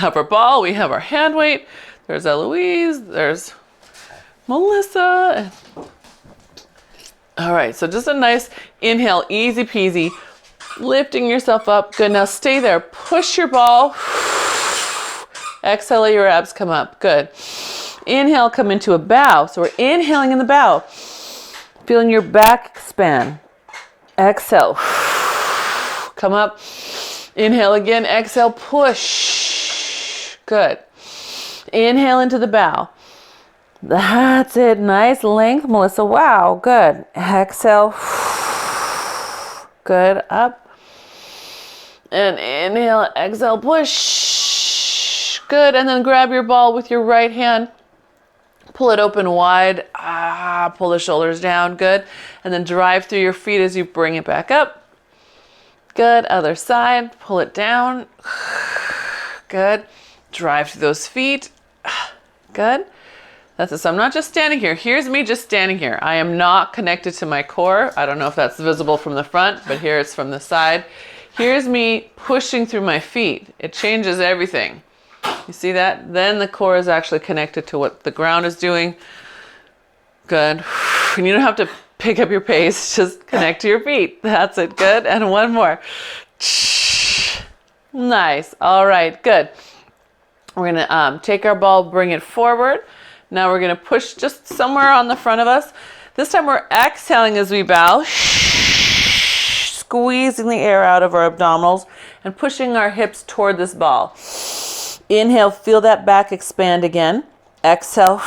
have our ball, we have our hand weight. There's Eloise, there's Melissa. All right, so just a nice inhale, easy peasy, lifting yourself up. Good, now stay there. Push your ball. Exhale, let your abs come up. Good. Inhale, come into a bow. So we're inhaling in the bow. Feeling your back expand. Exhale. Come up. Inhale again. Exhale, push. Good. Inhale into the bow. That's it. Nice length, Melissa. Wow, good. Exhale. Good. Up. And inhale, exhale, push. Good. And then grab your ball with your right hand. Pull it open wide. Pull the shoulders down. Good. And then drive through your feet as you bring it back up. Good. Other side. Pull it down. Good. Drive through those feet. Good. That's it. So I'm not just standing here. Here's me just standing here. I am not connected to my core. I don't know if that's visible from the front, but here it's from the side. Here's me pushing through my feet. It changes everything. You see that? Then the core is actually connected to what the ground is doing. Good. And you don't have to pick up your pace. Just connect to your feet. That's it. Good. And one more. Nice. All right. Good. We're going to take our ball, bring it forward. Now we're going to push just somewhere on the front of us. This time we're exhaling as we bow, squeezing the air out of our abdominals and pushing our hips toward this ball. Inhale, feel that back expand again. Exhale,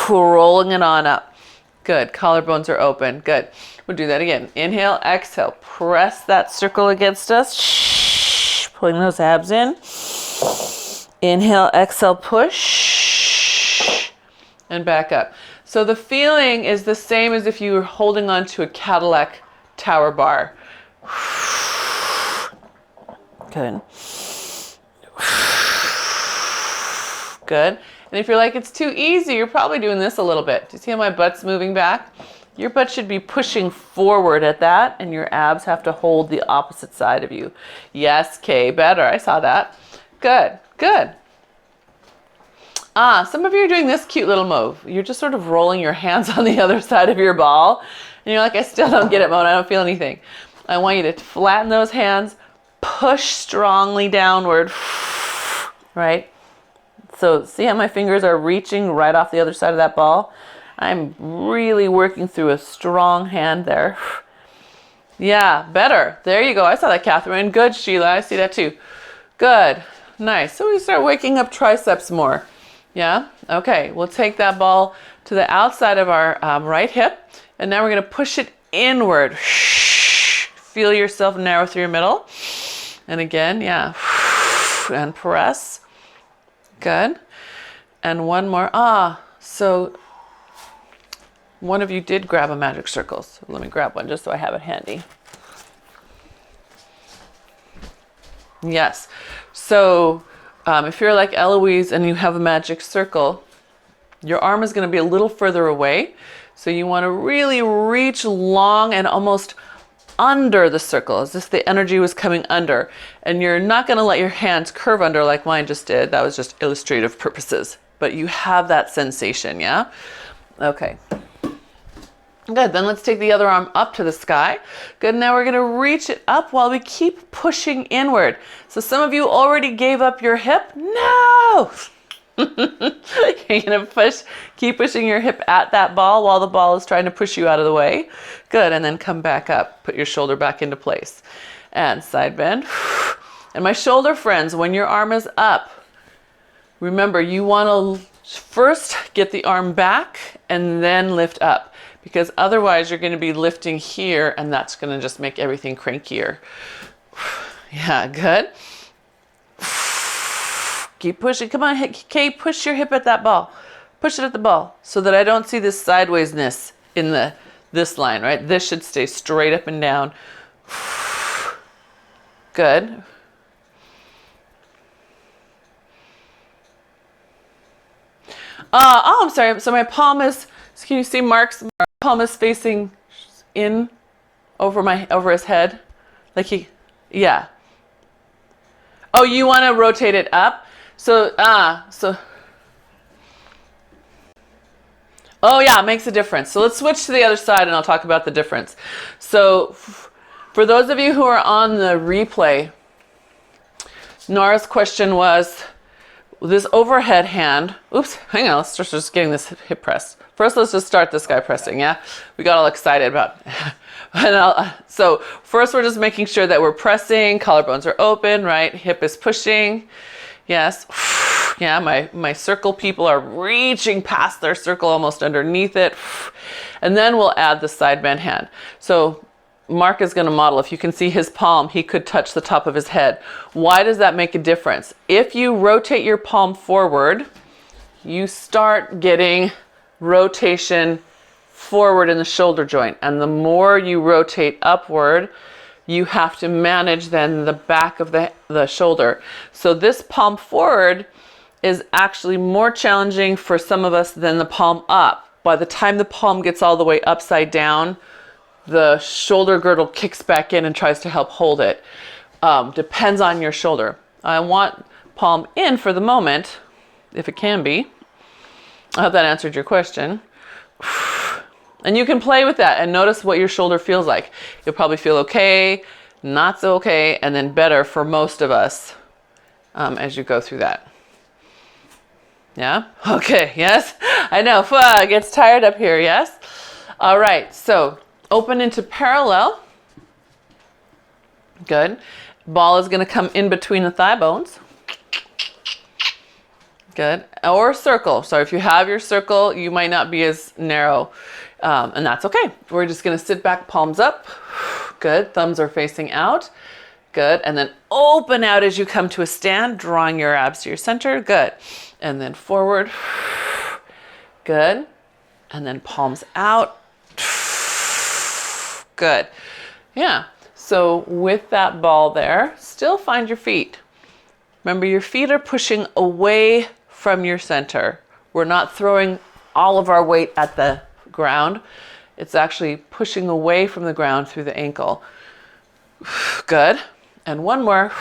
rolling it on up. Good. Collarbones are open. Good. We'll do that again. Inhale, exhale. Press that circle against us. Pulling those abs in. Inhale, exhale, push. And back up. So the feeling is the same as if you were holding on to a Cadillac tower bar. Good. Good. And if you're like, it's too easy, you're probably doing this a little bit. Do you see how my butt's moving back? Your butt should be pushing forward at that, and your abs have to hold the opposite side of you. Yes, Kay, better. I saw that. Good. Good. Some of you are doing this cute little move. You're just sort of rolling your hands on the other side of your ball. And you're like, I still don't get it, Mona. I don't feel anything. I want you to flatten those hands, push strongly downward, right? So see how my fingers are reaching right off the other side of that ball? I'm really working through a strong hand there. Yeah, better. There you go. I saw that, Catherine. Good, Sheila. I see that too. Good. Nice. So we start waking up triceps more. Yeah? Okay, we'll take that ball to the outside of our right hip, and now we're going to push it inward. Feel yourself narrow through your middle. And again, yeah. And press. Good. And one more. So one of you did grab a magic circle. So let me grab one just so I have it handy. Yes. So if you're like Eloise and you have a magic circle, your arm is going to be a little further away. So you want to really reach long and almost under the circle, as if the energy was coming under. And you're not going to let your hands curve under like mine just did. That was just illustrative purposes. But you have that sensation, yeah? Okay. Good, then let's take the other arm up to the sky. Good, now we're gonna reach it up while we keep pushing inward. So some of you already gave up your hip. No! You're gonna keep pushing your hip at that ball while the ball is trying to push you out of the way. Good, and then come back up. Put your shoulder back into place. And side bend. And my shoulder friends, when your arm is up, remember you wanna first get the arm back and then lift up. Because otherwise you're going to be lifting here and that's going to just make everything crankier. Yeah, good. Keep pushing. Come on, Kate, push your hip at that ball. Push it at the ball so that I don't see this sidewaysness in this line, right? This should stay straight up and down. Good. I'm sorry. So my palm is, can you see Mark's palm is facing in over his head? Like yeah. Oh, you want to rotate it up? So oh yeah, it makes a difference. So let's switch to the other side and I'll talk about the difference. So for those of you who are on the replay, Nora's question was this overhead hand. Oops, hang on, let's start just getting this hip pressed. First, let's just start this guy pressing, yeah? We got all excited about so first we're just making sure that we're pressing, collarbones are open, right? Hip is pushing, yes. Yeah, my circle people are reaching past their circle, almost underneath it. And then we'll add the side bend hand. So Mark is going to model. If you can see his palm, he could touch the top of his head. Why does that make a difference? If you rotate your palm forward, you start getting rotation forward in the shoulder joint. And the more you rotate upward, you have to manage then the back of the shoulder. So this palm forward is actually more challenging for some of us than the palm up. By the time the palm gets all the way upside down, the shoulder girdle kicks back in and tries to help hold it. Depends on your shoulder. I want palm in for the moment, if it can be. I hope that answered your question. And you can play with that and notice what your shoulder feels like. You'll probably feel okay, not so okay, and then better for most of us as you go through that. Yeah? Okay, yes? I know, it gets tired up here, yes? All right, so open into parallel. Good. Ball is going to come in between the thigh bones. Good. Or circle. So if you have your circle, you might not be as narrow, and that's okay. We're just going to sit back, palms up. Good. Thumbs are facing out. Good. And then open out as you come to a stand, drawing your abs to your center. Good. And then forward. Good. And then palms out. Good. Yeah. So with that ball there, still find your feet. Remember, your feet are pushing away from your center. We're not throwing all of our weight at the ground. It's actually pushing away from the ground through the ankle. Good. And one more.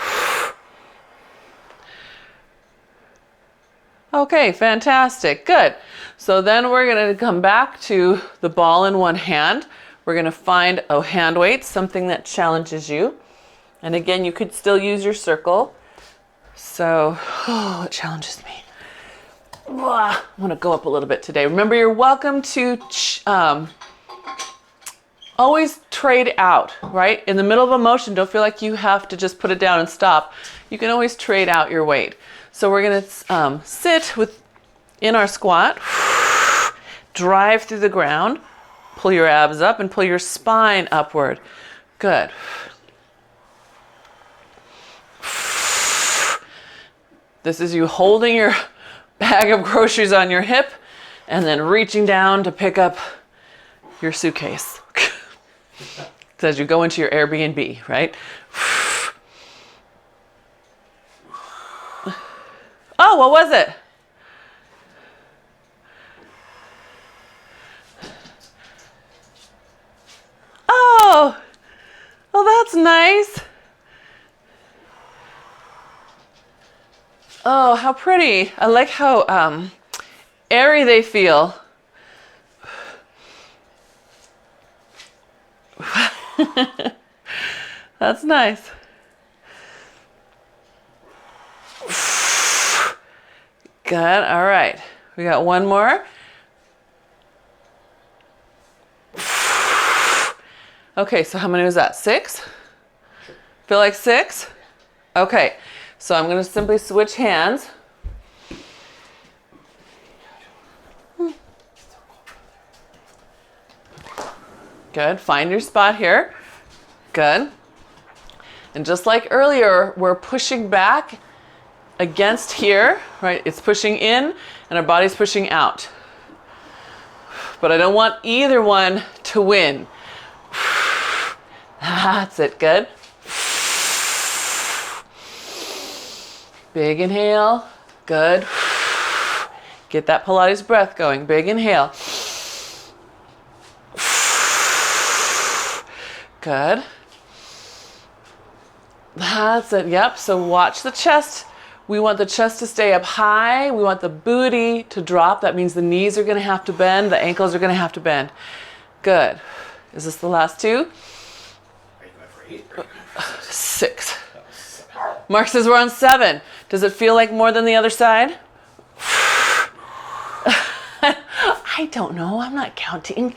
Okay, fantastic. Good. So then we're going to come back to the ball in one hand. We're going to find a hand weight, something that challenges you. And again, you could still use your circle. So, it challenges me. I want to go up a little bit today. Remember, you're welcome to always trade out, right? In the middle of a motion, don't feel like you have to just put it down and stop. You can always trade out your weight. So we're going to sit in our squat, drive through the ground, pull your abs up and pull your spine upward. Good. This is you holding your bag of groceries on your hip and then reaching down to pick up your suitcase. As you go into your Airbnb, right? Oh, what was it? Oh, that's nice. Oh, how pretty. I like how airy they feel. That's nice. Good. All right. We got one more. Okay, so how many was that? 6? Feel like 6? Okay, so I'm going to simply switch hands. Good. Find your spot here. Good. And just like earlier, we're pushing back against here, right? It's pushing in and our body's pushing out. But I don't want either one to win. That's it. Good. Big inhale. Good. Get that Pilates breath going. Big inhale. Good. That's it. Yep. So watch the chest. We want the chest to stay up high. We want the booty to drop. That means the knees are going to have to bend. The ankles are going to have to bend. Good. Is this the last two? Are you going for 8? Or are you going for 6. Mark says we're on 7. Does it feel like more than the other side? I don't know. I'm not counting.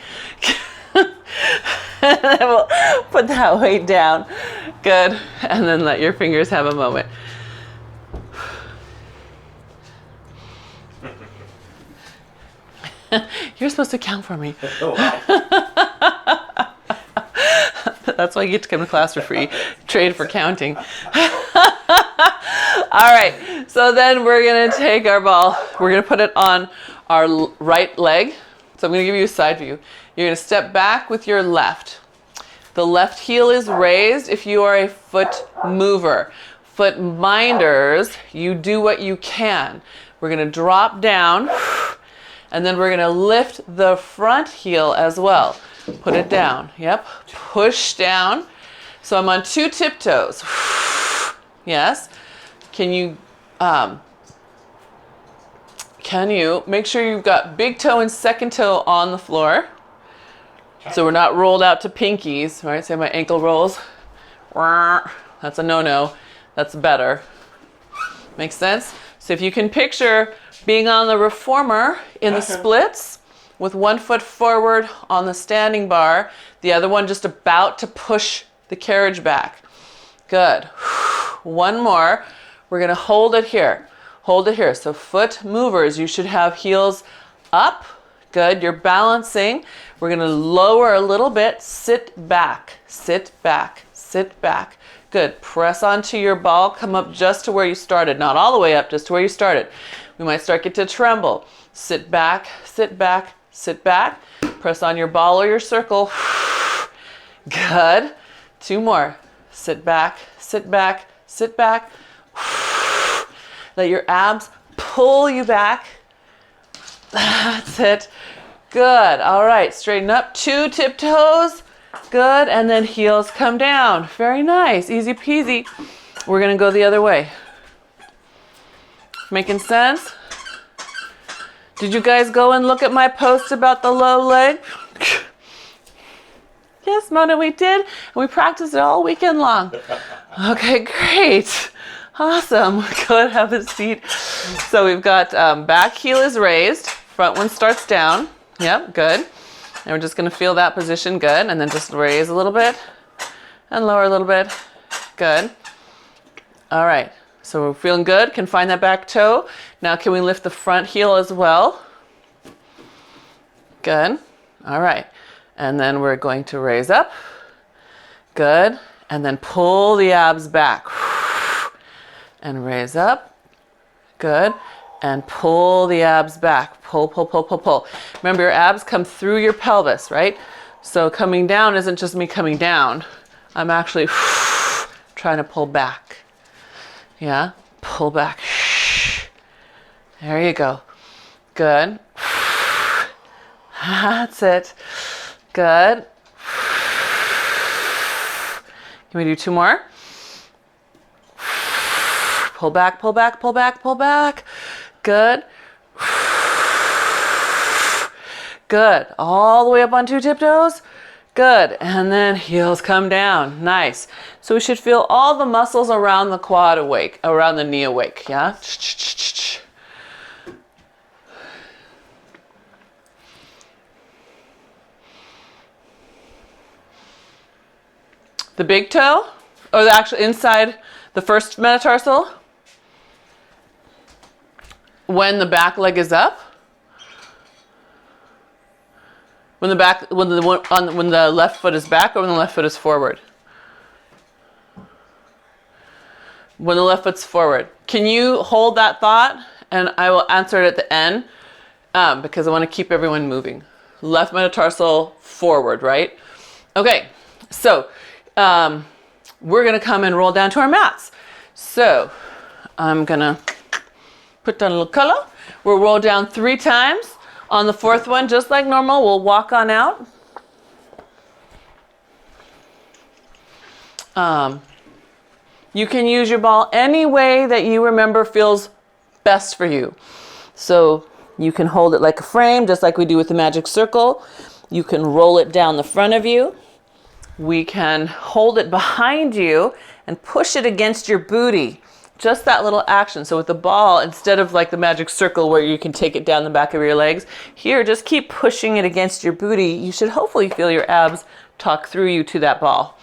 And then we'll put that weight down. Good. And then let your fingers have a moment. You're supposed to count for me. Oh, wow. That's why you get to come to class for free. Trade for counting. All right. So then we're going to take our ball. We're going to put it on our right leg. So I'm going to give you a side view. You're going to step back with your left. The left heel is raised if you are a foot mover. Foot minders, you do what you can. We're going to drop down, and then we're going to lift the front heel as well. Put it down. Yep. Push down. So I'm on 2 tiptoes. Yes. Can you make sure you've got big toe and second toe on the floor? So we're not rolled out to pinkies, right? Say my ankle rolls. That's a no-no. That's better. Makes sense? So if you can picture being on the reformer in the splits with one foot forward on the standing bar, the other one just about to push the carriage back. Good. One more. We're going to hold it here. Hold it here. So foot movers, you should have heels up. Good. You're balancing. We're going to lower a little bit. Sit back. Sit back. Sit back. Good. Press onto your ball. Come up just to where you started. Not all the way up, just to where you started. We might start get to tremble. Sit back. Sit back. Sit back. Press on your ball or your circle. Good. 2 more. Sit back. Sit back. Sit back. Let your abs pull you back. That's it. Good. All right. Straighten up. 2 tiptoes. Good. And then heels come down. Very nice. Easy peasy. We're going to go the other way. Making sense? Did you guys go and look at my post about the low leg? Yes, Mona, we did. And we practiced it all weekend long. Okay, great. Awesome. Go ahead, have a seat. So we've got back heel is raised. Front one starts down. Yep, good. And we're just going to feel that position. Good. And then just raise a little bit and lower a little bit. Good. All right. So we're feeling good. Can find that back toe. Now can we lift the front heel as well? Good. All right. And then we're going to raise up. Good. And then pull the abs back. And raise up. Good. And pull the abs back. Pull, pull, pull, pull, pull. Remember, your abs come through your pelvis, right? So coming down isn't just me coming down. I'm actually trying to pull back. Yeah? Pull back. There you go. Good. That's it. Good. Can we do 2 more? Pull back, pull back, pull back, pull back. Good. Good. All the way up on 2 tiptoes. Good. And then heels come down. Nice. So we should feel all the muscles around the quad awake, around the knee awake. Yeah? The big toe, or the actual inside the first metatarsal, when the back leg is up, when the left foot is back, or when the left foot is forward. When the left foot's forward. Can you hold that thought? And I will answer it at the end because I want to keep everyone moving. Left metatarsal forward, right? Okay, so we're going to come and roll down to our mats. So I'm going to put down a little color. We'll roll down 3 times. On the 4th one, just like normal, we'll walk on out. You can use your ball any way that you remember feels best for you. So you can hold it like a frame, just like we do with the magic circle. You can roll it down the front of you. We can hold it behind you and push it against your booty. Just that little action. So with the ball, instead of like the magic circle where you can take it down the back of your legs, here, just keep pushing it against your booty. You should hopefully feel your abs tuck through you to that ball.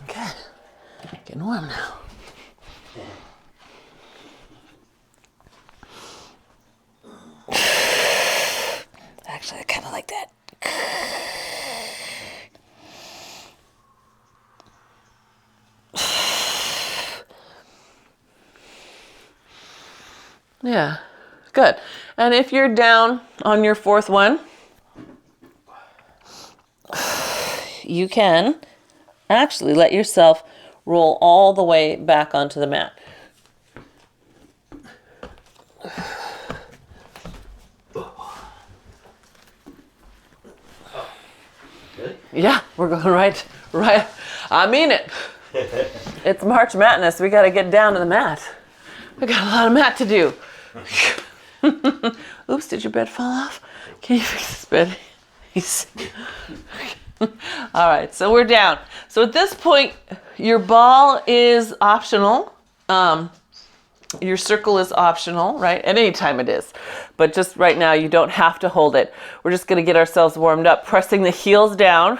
Okay, getting warm now. Actually, I kind of like that. Yeah, good. And if you're down on your fourth one, you can actually let yourself roll all the way back onto the mat. Really? Yeah, we're going right. I mean it. It's March Madness. We got to get down to the mat. We got a lot of mat to do. Oops, did your bed fall off? Can you fix this bed? All right, so we're down. So at this point, your ball is optional. Your circle is optional, right? At any time it is. But just right now, you don't have to hold it. We're just going to get ourselves warmed up, pressing the heels down.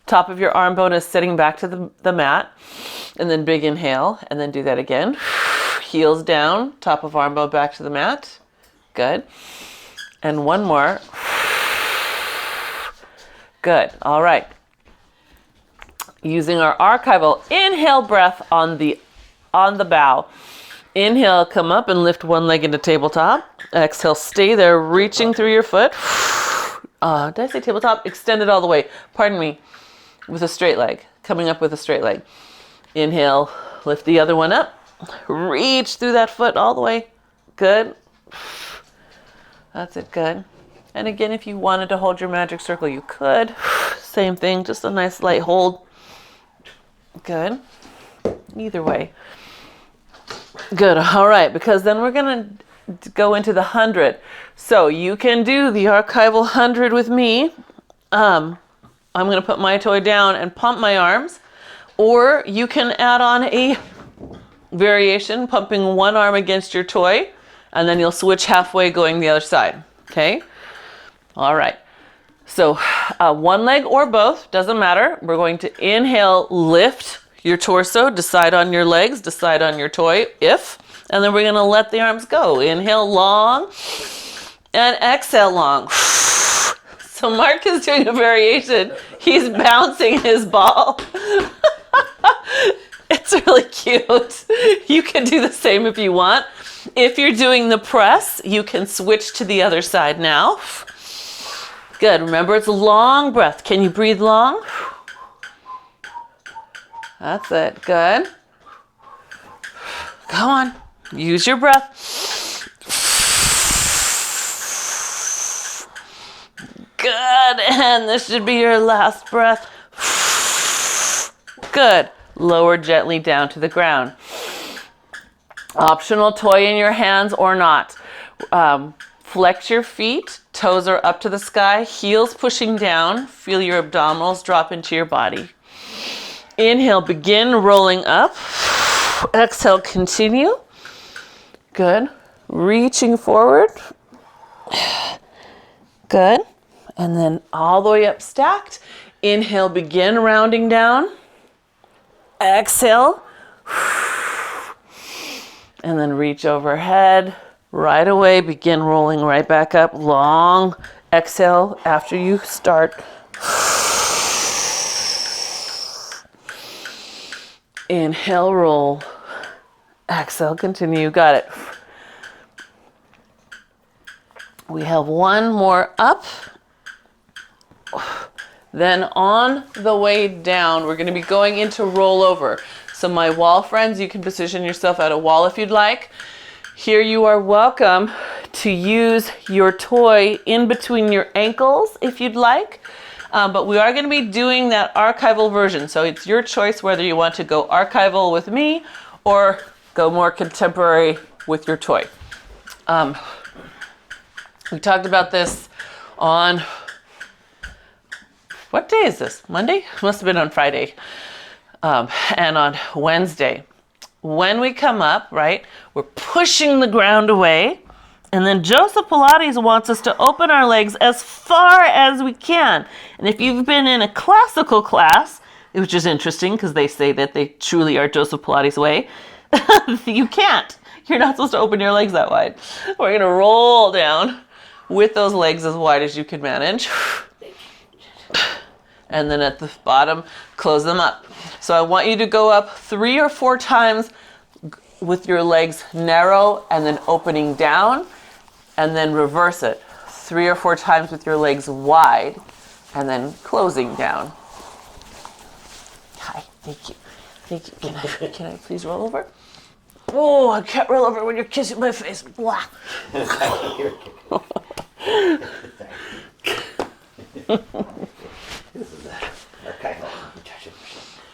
Top of your arm bone is sitting back to the mat. And then big inhale, and then do that again. Heels down, top of arm bone back to the mat. Good. And one more. Good. All right. Using our archival inhale breath on the bow. Inhale, come up and lift one leg into tabletop. Exhale, stay there, reaching through your foot. Did I say tabletop? Extend it all the way. Pardon me. With a straight leg. Coming up with a straight leg. Inhale, lift the other one up. Reach through that foot all the way. Good. That's it, good. And again, if you wanted to hold your magic circle, you could. Same thing, just a nice light hold. Good. Either way. Good, all right, because then we're gonna go into the 100. So you can do the archival 100 with me. I'm gonna put my toy down and pump my arms, or you can add on a variation, pumping one arm against your toy, and then you'll switch halfway going the other side, okay? All right, so one leg or both, doesn't matter. We're going to inhale, lift your torso, decide on your legs, decide on your toy, and then we're gonna let the arms go. Inhale long, and exhale long. So Mark is doing a variation. He's bouncing his ball. It's really cute. You can do the same if you want. If you're doing the press, you can switch to the other side now. Good, remember it's a long breath. Can you breathe long? That's it, good. Come on, use your breath. Good, and this should be your last breath. Good, lower gently down to the ground. Optional toy in your hands or not. Flex your feet, toes are up to the sky, heels pushing down. Feel your abdominals drop into your body. Inhale, begin rolling up. Exhale, continue. Good. Reaching forward. Good. And then all the way up stacked. Inhale, begin rounding down. Exhale. And then reach overhead. Right away, begin rolling right back up. Long exhale after you start. Inhale, roll. Exhale, continue. Got it. We have one more up. Then on the way down, we're going to be going into rollover. So my wall friends, you can position yourself at a wall if you'd like. Here you are welcome to use your toy in between your ankles if you'd like. But we are going to be doing that archival version. So it's your choice whether you want to go archival with me or go more contemporary with your toy. We talked about this on, what day is this? Monday? Must have been on Friday. And on Wednesday. When we come up, right, we're pushing the ground away. And then Joseph Pilates wants us to open our legs as far as we can. And if you've been in a classical class, which is interesting because they say that they truly are Joseph Pilates way, you can't. You're not supposed to open your legs that wide. We're going to roll down with those legs as wide as you can manage. And then at the bottom, close them up. So I want you to go up 3 or 4 times with your legs narrow and then opening down, and then reverse it 3 or 4 times with your legs wide and then closing down. Hi, thank you. Thank you. Can I please roll over? Oh, I can't roll over when you're kissing my face. Blah.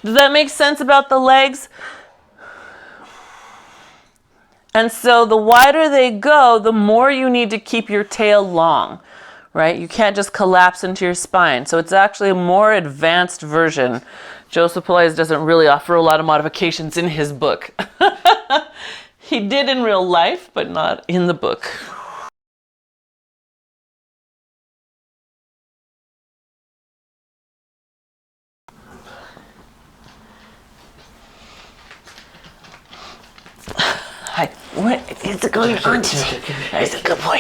Does that make sense about the legs? And so the wider they go, the more you need to keep your tail long, right? You can't just collapse into your spine. So it's actually a more advanced version. Joseph Pilates doesn't really offer a lot of modifications in his book. He did in real life, but not in the book. Hi. What is going on today? He's a good boy.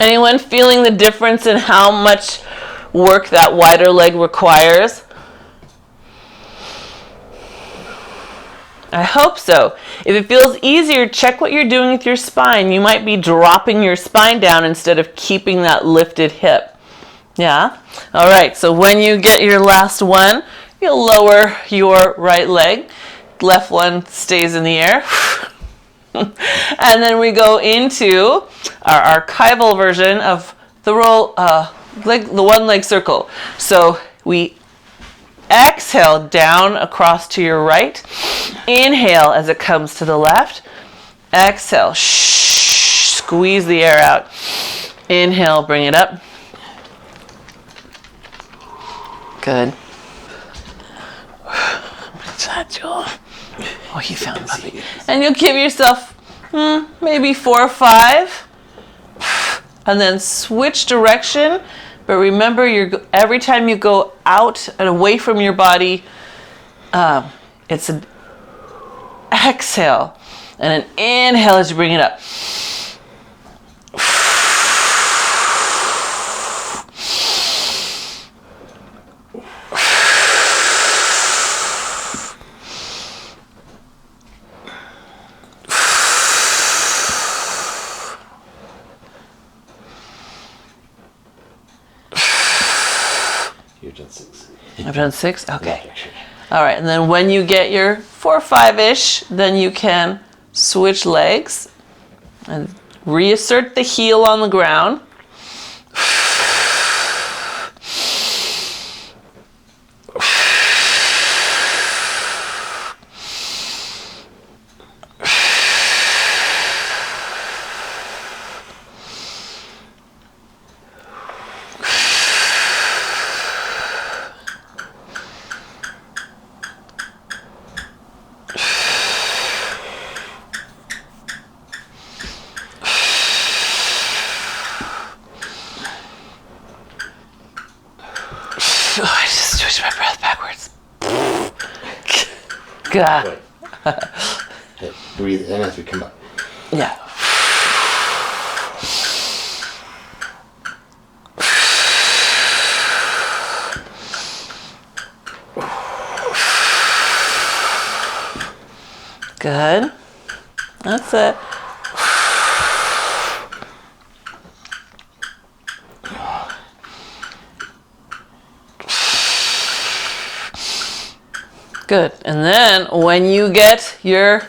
Anyone feeling the difference in how much work that wider leg requires? I hope so. If it feels easier, check what you're doing with your spine. You might be dropping your spine down instead of keeping that lifted hip. Yeah? All right, so when you get your last one, you'll lower your right leg. Left one stays in the air. And then we go into our archival version of the the one leg circle. So we exhale down across to your right. Inhale as it comes to the left. Exhale. Squeeze the air out. Inhale, bring it up. Good. What's that, Joel? Oh, he found puppy. And you'll give yourself maybe 4 or 5. And then switch direction. But remember, every time you go out and away from your body, it's an exhale and an inhale as you bring it up. You've done 6. I've done 6? Okay. All right, and then when you get your 4 or 5-ish, then you can switch legs and reassert the heel on the ground. I just switched my breath backwards. God. Okay, breathe in as we come up. Yeah. Good. That's it. Good. And then when you get your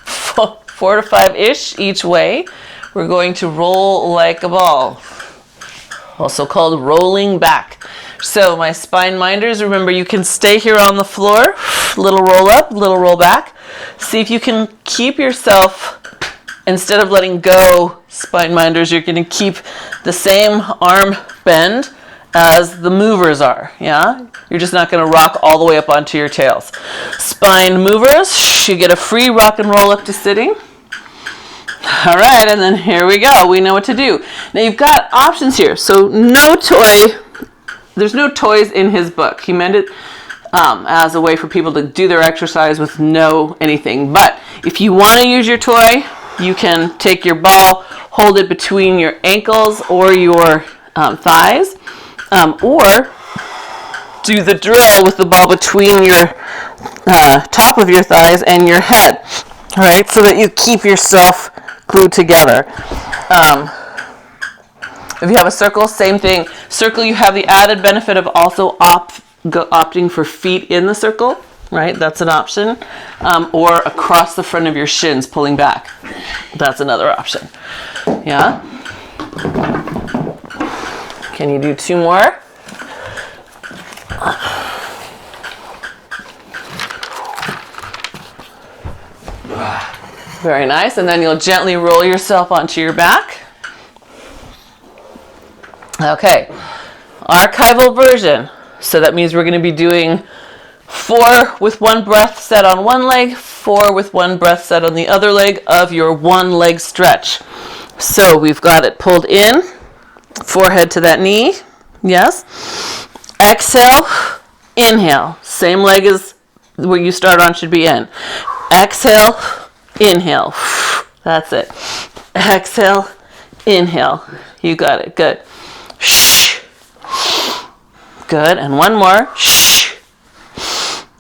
4 to 5-ish each way, we're going to roll like a ball, also called rolling back. So my spine minders, remember you can stay here on the floor, little roll up, little roll back. See if you can keep yourself, instead of letting go, spine minders, you're going to keep the same arm bend as the movers are, yeah? You're just not going to rock all the way up onto your tails. Spine movers, you get a free rock and roll up to sitting. All right, and then here we go. We know what to do. Now you've got options here. So no toy, there's no toys in his book. He meant it as a way for people to do their exercise with no anything. But if you want to use your toy, you can take your ball, hold it between your ankles or your thighs, or do the drill with the ball between your top of your thighs and your head, right? So that you keep yourself glued together. If you have a circle, same thing. Circle, you have the added benefit of also opting for feet in the circle, right? That's an option. Or across the front of your shins, pulling back. That's another option. Yeah? Can you do 2 more? Very nice. And then you'll gently roll yourself onto your back. Okay. Archival version. So that means we're going to be doing 4 with 1 breath set on one leg, 4 with 1 breath set on the other leg of your 1 leg stretch. So we've got it pulled in, forehead to that knee. Yes. Exhale, inhale. Same leg as where you start on should be in. Exhale, inhale. That's it. Exhale, inhale. You got it. Good. Shh. Good. And 1 more. Shh.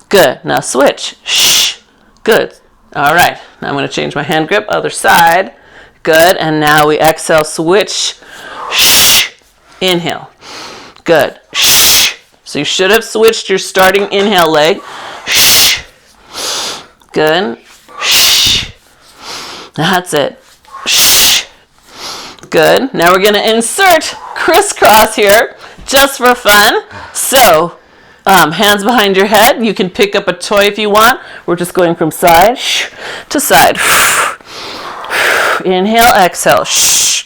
Good. Now switch. Shh. Good. All right. Now I'm going to change my hand grip. Other side. Good. And now we exhale, switch. Shh. Inhale. Good. Shh. So you should have switched your starting inhale leg. Shh. Good. Shh. That's it. Shh. Good. Now we're going to insert crisscross here just for fun. So hands behind your head. You can pick up a toy if you want. We're just going from side to side. Inhale, exhale. Shh.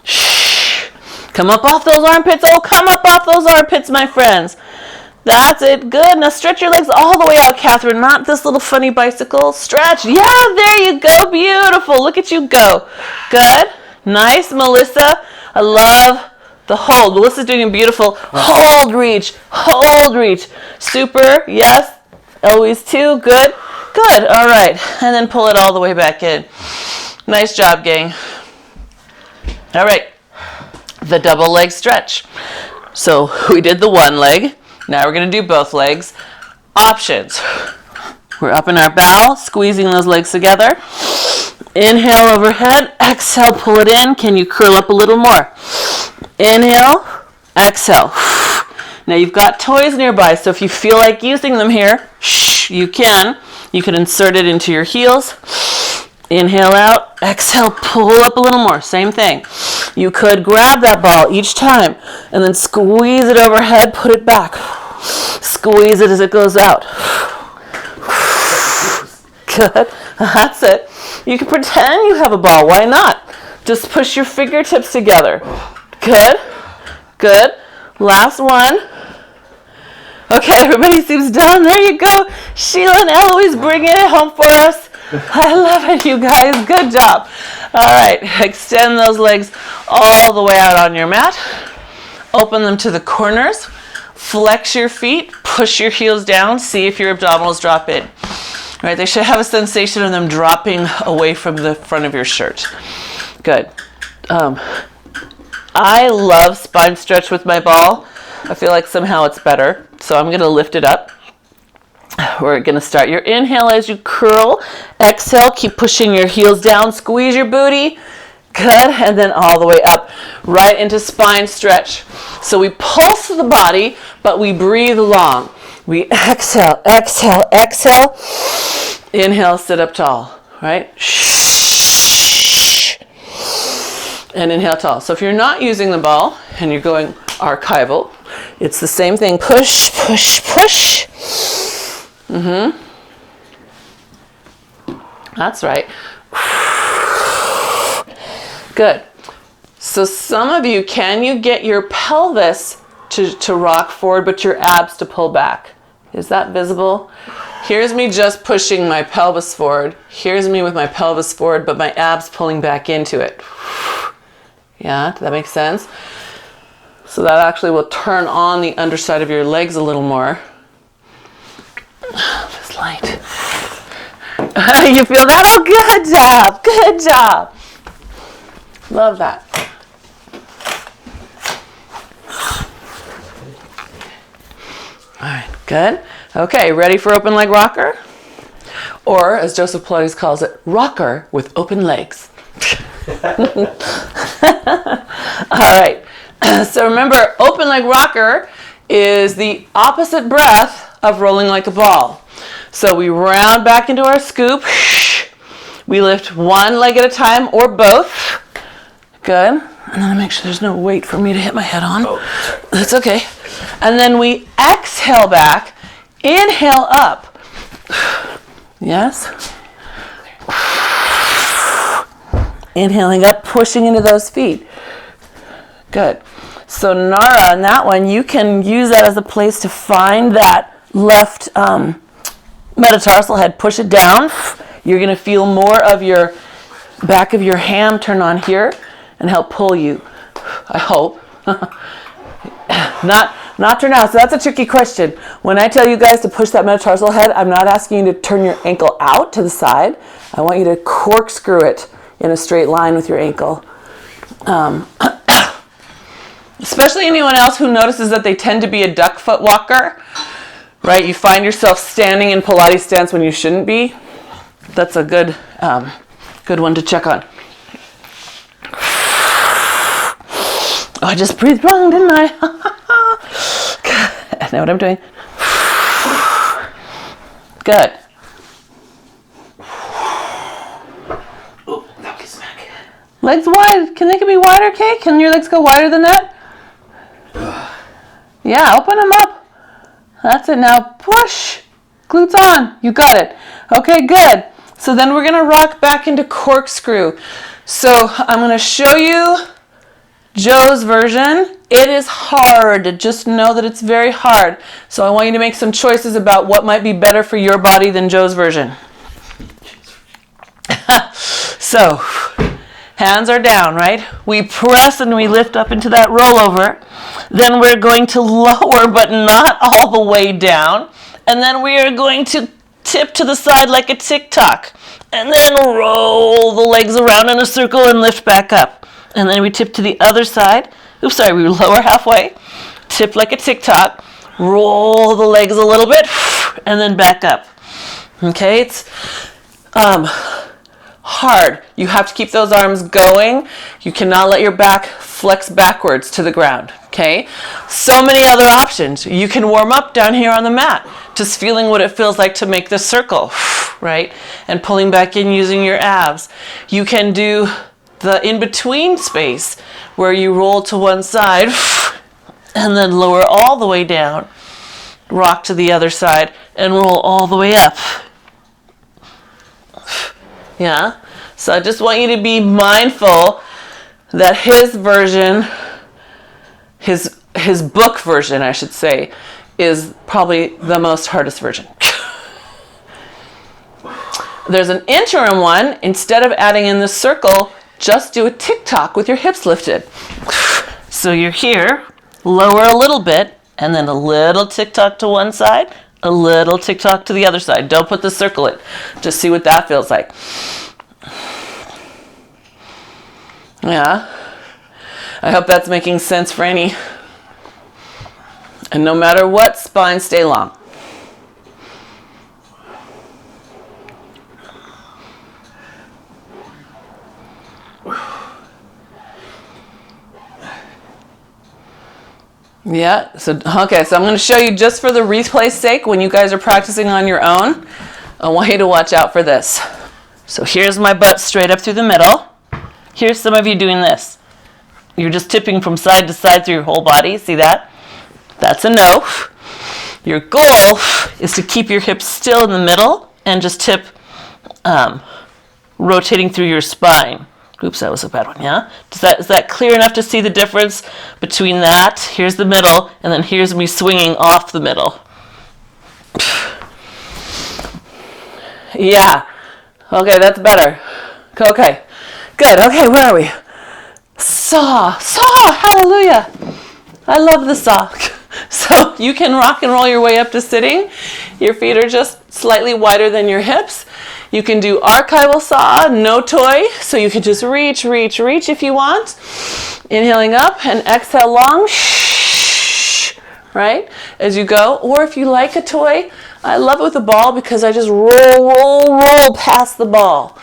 Shh. Come up off those armpits. Oh, come up off those armpits, my friends. That's it. Good. Now stretch your legs all the way out, Catherine. Not this little funny bicycle. Stretch. Yeah, there you go. Beautiful. Look at you go. Good. Nice, Melissa. I love the hold. Melissa's doing a beautiful hold reach. Hold reach. Super. Yes. Eloise too. Good. Good. All right. And then pull it all the way back in. Nice job, gang. All right. The double leg stretch. So we did the 1 leg. Now we're going to do both legs. Options. We're up in our bow, squeezing those legs together. Inhale overhead. Exhale, pull it in. Can you curl up a little more? Inhale. Exhale. Now you've got toys nearby, so if you feel like using them here, you can. You can insert it into your heels. Inhale out. Exhale, pull up a little more. Same thing. You could grab that ball each time and then squeeze it overhead, put it back. Squeeze it as it goes out. Good. That's it. You can pretend you have a ball. Why not? Just push your fingertips together. Good. Good. Last one. Okay, everybody seems done. There you go. Sheila and Eloise bringing it home for us. I love it, you guys. Good job. All right. Extend those legs all the way out on your mat. Open them to the corners. Flex your feet. Push your heels down. See if your abdominals drop in. All right. They should have a sensation of them dropping away from the front of your shirt. Good. I love spine stretch with my ball. I feel like somehow it's better. So I'm going to lift it up. We're going to start your inhale as you curl. Exhale, keep pushing your heels down. Squeeze your booty. Good. And then all the way up, right into spine stretch. So we pulse the body, but we breathe long. We exhale, exhale, exhale. Inhale, sit up tall, right? And inhale tall. So if you're not using the ball and you're going archival, it's the same thing. Push, push, push. That's right. Good. So some of you, can you get your pelvis to rock forward, but your abs to pull back? Is that visible? Here's me just pushing my pelvis forward. Here's me with my pelvis forward, but my abs pulling back into it. Yeah, does that make sense? So that actually will turn on the underside of your legs a little more. This light. You feel that? Oh, good job. Good job. Love that. All right, good. Okay, ready for open leg rocker? Or, as Joseph Pilates calls it, rocker with open legs. All right. So remember, open leg rocker is the opposite breath of rolling like a ball. So we round back into our scoop. We lift one leg at a time or both. Good. And then I make sure there's no weight for me to hit my head on. Oh, that's okay. And then we exhale back, inhale up. Yes. Inhaling up, pushing into those feet. Good. So Nara, on that one, you can use that as a place to find that left metatarsal head. Push it down. You're going to feel more of your back of your ham turn on here and help pull you. I hope. Not turn out. So that's a tricky question. When I tell you guys to push that metatarsal head, I'm not asking you to turn your ankle out to the side. I want you to corkscrew it in a straight line with your ankle. Especially anyone else who notices that they tend to be a duck foot walker, right? You find yourself standing in Pilates stance when you shouldn't be. That's a good one to check on. Oh, I just breathed wrong, didn't I? I know what I'm doing. Good. Oh, that was smack. Legs wide. Can they be wider, Kay? Can your legs go wider than that? Yeah, open them up. That's it. Now push. Glutes on. You got it. Okay, good. So then we're going to rock back into corkscrew. So I'm going to show you Joe's version. It is hard. Just know that it's very hard. So I want you to make some choices about what might be better for your body than Joe's version. So hands are down, right? We press and we lift up into that rollover. Then we're going to lower, but not all the way down. And then we are going to tip to the side like a tick-tock. And then roll the legs around in a circle and lift back up. And then we tip to the other side. Oops, sorry, we lower halfway. Tip like a tick-tock. Roll the legs a little bit. And then back up. Okay, it's hard. You have to keep those arms going. You cannot let your back flex backwards to the ground. Okay, so many other options. You can warm up down here on the mat, just feeling what it feels like to make the circle, right? And pulling back in using your abs. You can do the in-between space where you roll to one side and then lower all the way down, rock to the other side and roll all the way up. Yeah, so I just want you to be mindful that his version, his book version, I should say, is probably the most hardest version. There's an interim one. Instead of adding in the circle, just do a tick-tock with your hips lifted. So you're here, lower a little bit, and then a little tick-tock to one side, a little tick-tock to the other side. Don't put the circle in. Just see what that feels like. Yeah. I hope that's making sense for any. And no matter what, spine stay long. Yeah, so okay, so I'm going to show you just for the replay's sake, when you guys are practicing on your own, I want you to watch out for this. So here's my butt straight up through the middle. Here's some of you doing this. You're just tipping from side to side through your whole body. See that? That's a no. Your goal is to keep your hips still in the middle and just tip rotating through your spine. Oops, that was a bad one, yeah? Is that clear enough to see the difference between that? Here's the middle, and then here's me swinging off the middle. Yeah. Okay, that's better. Okay. Good. Okay, where are we? Saw. Hallelujah. I love the saw. So you can rock and roll your way up to sitting. Your feet are just slightly wider than your hips. You can do archival saw, no toy. So you can just reach if you want. Inhaling up and exhale long. Right? As you go. Or if you like a toy, I love it with a ball because I just roll past the ball.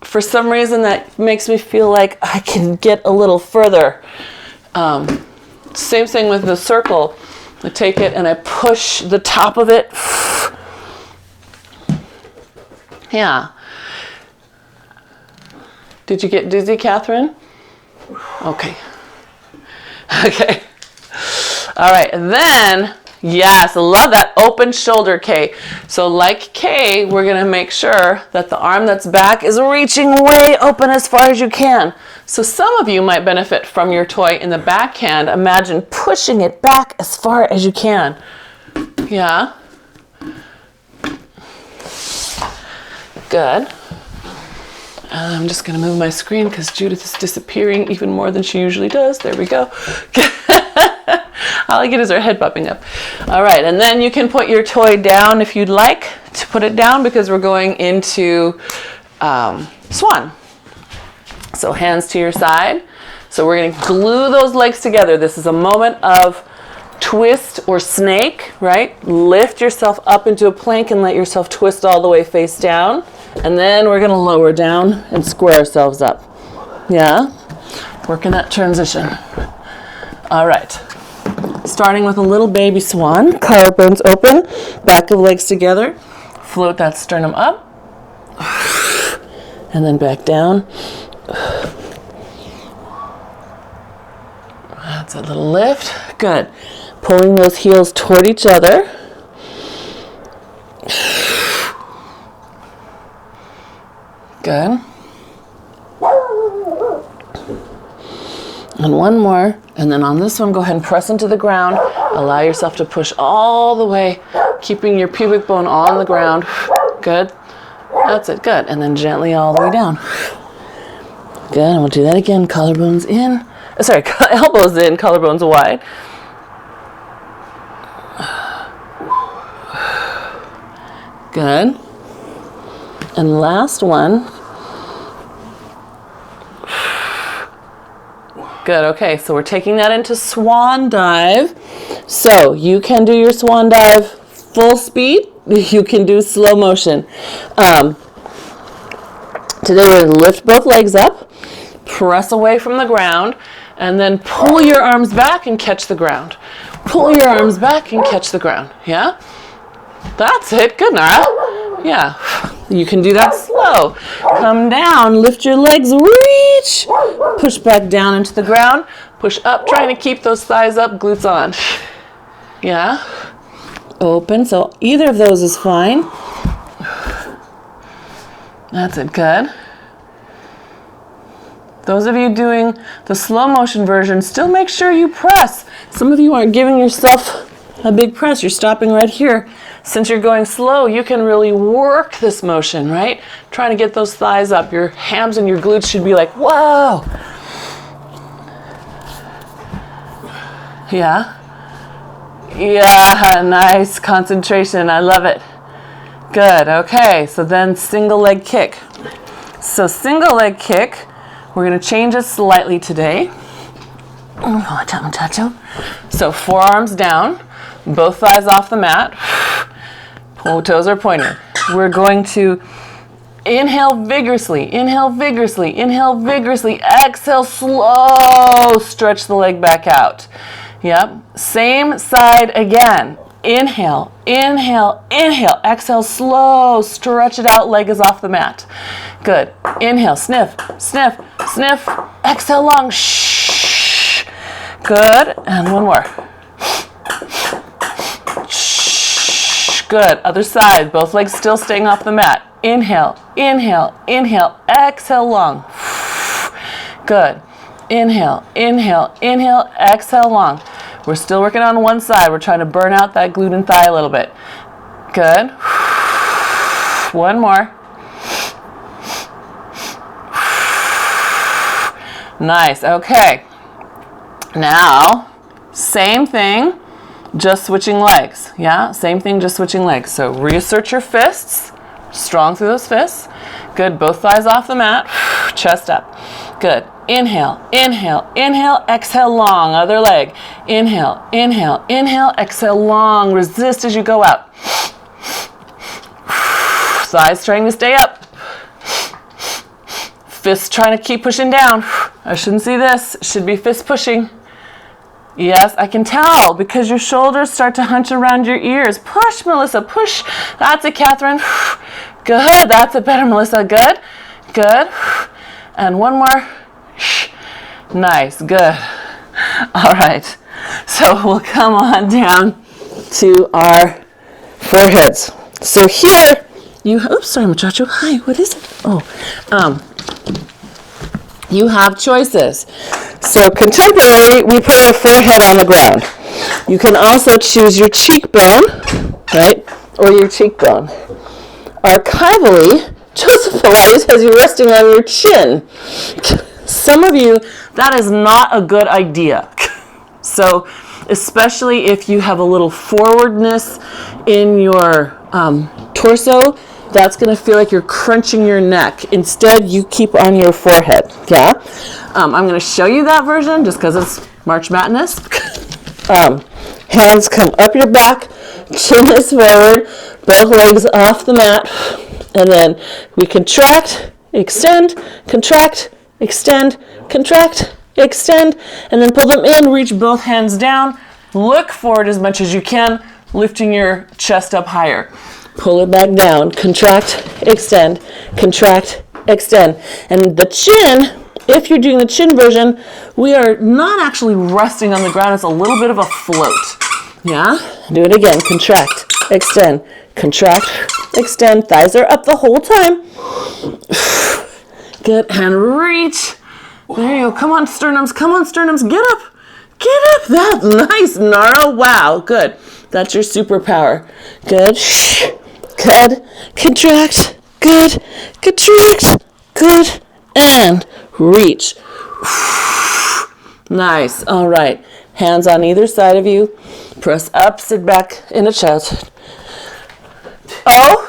For some reason that makes me feel like I can get a little further. Same thing with the circle. I take it and I push the top of it. Yeah. Did you get dizzy, Catherine? Okay. Okay. All right. And then, yes, I love that open shoulder K. So like K, we're going to make sure that the arm that's back is reaching way open as far as you can. So some of you might benefit from your toy in the backhand. Imagine pushing it back as far as you can. Yeah. Good. I'm just going to move my screen because Judith is disappearing even more than she usually does. There we go. All I get is her head popping up. All right, and then you can put your toy down if you'd like to put it down because we're going into swan. So hands to your side. So we're going to glue those legs together. This is a moment of twist or snake, right? Lift yourself up into a plank and let yourself twist all the way face down. And then we're going to lower down and square ourselves up. Yeah? Working that transition. All right. Starting with a little baby swan. Collarbones open. Back of legs together. Float that sternum up. And then back down. That's a little lift. Good. Pulling those heels toward each other. Good. And one more. And then on this one, go ahead and press into the ground. Allow yourself to push all the way, keeping your pubic bone on the ground. Good. That's it. Good. And then gently all the way down. Good. And we'll do that again. Collarbones in. Sorry, elbows in, collarbones wide. Good. And last one. Good. Okay, so we're taking that into swan dive. So you can do your swan dive full speed. You can do slow motion. Today we're going to lift both legs up, press away from the ground, and then pull your arms back and catch the ground. Pull your arms back and catch the ground. Yeah? That's it. Good, Nara. Yeah. You can do that slow. Come down, lift your legs, reach. Push back down into the ground. Push up, trying to keep those thighs up, glutes on. Yeah? Open, so either of those is fine. That's it. Good. Those of you doing the slow motion version, still make sure you press. Some of you aren't giving yourself a big press. You're stopping right here. Since you're going slow, you can really work this motion, right? Trying to get those thighs up. Your hams and your glutes should be like, whoa. Yeah? Yeah, nice concentration. I love it. Good. Okay, so then single leg kick. So single leg kick, we're going to change it slightly today. So forearms down, both thighs off the mat. Toes are pointing. We're going to Inhale vigorously, inhale vigorously, inhale vigorously. Exhale, slow, stretch the leg back out. Yep, same side again. Inhale, inhale, inhale. Exhale, slow, stretch it out, leg is off the mat. Good. Inhale, sniff, sniff, sniff. Exhale, long, shh. Good, and one more. Shh. Good, other side, both legs still staying off the mat. Inhale, inhale, inhale, exhale, long. Good. Inhale, inhale, inhale, exhale, long. We're still working on one side. We're trying to burn out that glute and thigh a little bit. Good. One more. Nice. Okay. Now, same thing, just switching legs. Yeah, same thing, just switching legs. So reassert your fists. Strong through those fists. Good. Both thighs off the mat. Chest up. Good. Inhale, inhale, inhale, exhale, long. Other leg. Inhale, inhale, inhale, exhale, long. Resist as you go out. Thighs trying to stay up. Fists trying to keep pushing down. I shouldn't see this. It should be fist pushing. Yes, I can tell because your shoulders start to hunch around your ears. Push, Melissa, push. That's it, Catherine. Good. That's it, better, Melissa. Good. Good. And one more. Nice. Good. All right. So we'll come on down to our foreheads. So here you, oops, sorry, muchacho. Hi, what is it? Oh, you have choices. So contemporary, we put our forehead on the ground. You can also choose your cheekbone, right, or your cheekbone. Archivally, Joseph Pilates has you resting on your chin. Some of you, that is not a good idea. So especially if you have a little forwardness in your torso, that's going to feel like you're crunching your neck. Instead, you keep on your forehead. Yeah. I'm going to show you that version just because it's March Madness. Hands come up your back, chin is forward, both legs off the mat, and then we contract, extend, contract, extend, contract, extend, and then pull them in, reach both hands down, look forward as much as you can, lifting your chest up higher. Pull it back down, contract, extend, contract, extend. And the chin, if you're doing the chin version, we are not actually resting on the ground. It's a little bit of a float. Yeah? Do it again. Contract, extend, contract, extend. Thighs are up the whole time. Good. And reach. There you go. Come on, sternums. Come on, sternums. Get up. Get up. That's nice, Nara. Wow. Good. That's your superpower. Good. Good. Contract. Good. Contract. Good. And reach. Nice. All right. Hands on either side of you. Press up, sit back in a chest. Oh.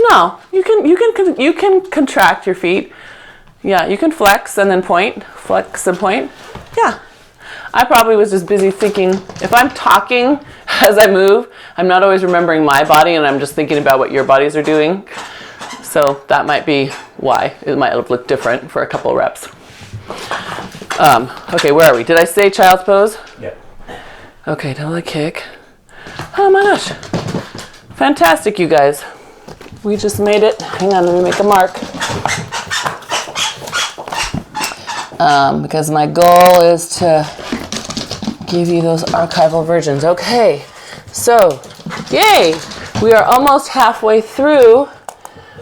No, you can contract your feet. Yeah, you can flex and then point, flex and point. Yeah. I probably was just busy thinking, if I'm talking as I move, I'm not always remembering my body and I'm just thinking about what your bodies are doing. So that might be why it might have looked different for a couple of reps. Okay, where are we? Did I say child's pose? Yeah. Okay, double leg kick. Oh my gosh. Fantastic, you guys. We just made it. Hang on, let me make a mark. Because my goal is to give you those archival versions. Okay, so, yay! We are almost halfway through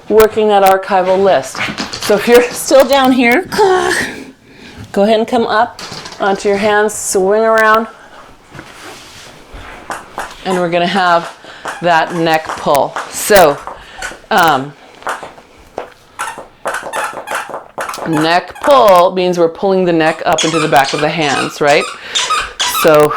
working that archival list. So if you're still down here, go ahead and come up onto your hands, swing around. And we're gonna have that neck pull. So, neck pull means we're pulling the neck up into the back of the hands, right? So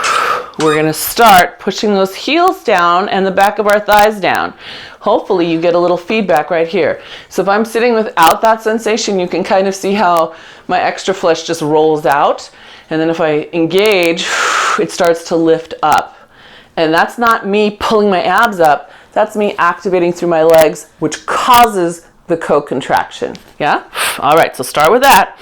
we're going to start pushing those heels down and the back of our thighs down. Hopefully you get a little feedback right here. So if I'm sitting without that sensation, you can kind of see how my extra flesh just rolls out. And then if I engage, it starts to lift up. And that's not me pulling my abs up. That's me activating through my legs, which causes the co-contraction. Yeah? All right, so start with that.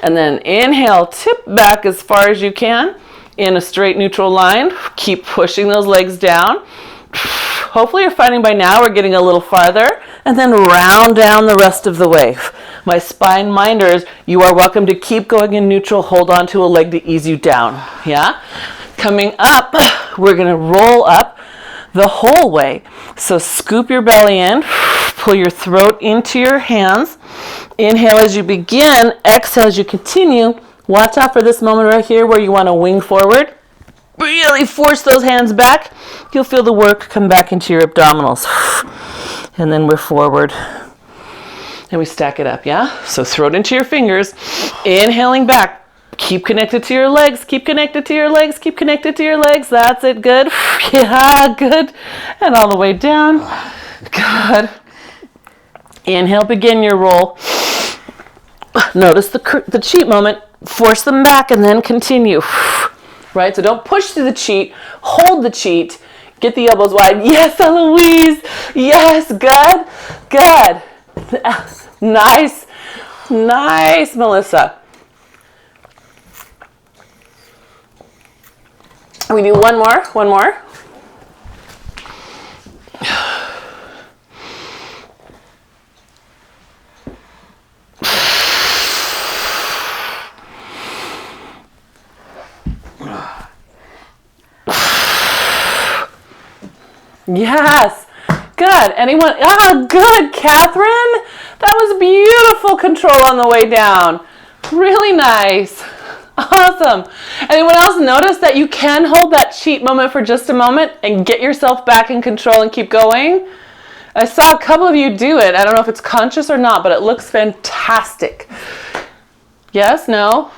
And then inhale, tip back as far as you can in a straight neutral line. Keep pushing those legs down. Hopefully you're finding by now we're getting a little farther. And then round down the rest of the way. My spine minders, you are welcome to keep going in neutral. Hold on to a leg to ease you down. Yeah? Coming up, we're going to roll up the whole way. So scoop your belly in, pull your throat into your hands. Inhale as you begin, exhale as you continue. Watch out for this moment right here where you want to wing forward. Really force those hands back. You'll feel the work come back into your abdominals. And then we're forward. And we stack it up, yeah? So throat into your fingers. Inhaling back. Keep connected to your legs. Keep connected to your legs. Keep connected to your legs. That's it. Good. Yeah, good. And all the way down. Good. Inhale, begin your roll. Notice the cheat moment. Force them back and then continue. Right? So don't push through the cheat. Hold the cheat. Get the elbows wide. Yes, Eloise. Yes, good. Good. Nice. Nice, Melissa. We do one more. Yes. Good. Anyone? Ah, good, Catherine. That was beautiful control on the way down. Really nice. Awesome. Anyone else notice that you can hold that cheat moment for just a moment and get yourself back in control and keep going? I saw a couple of you do it. I don't know if it's conscious or not, but it looks fantastic. Yes? No?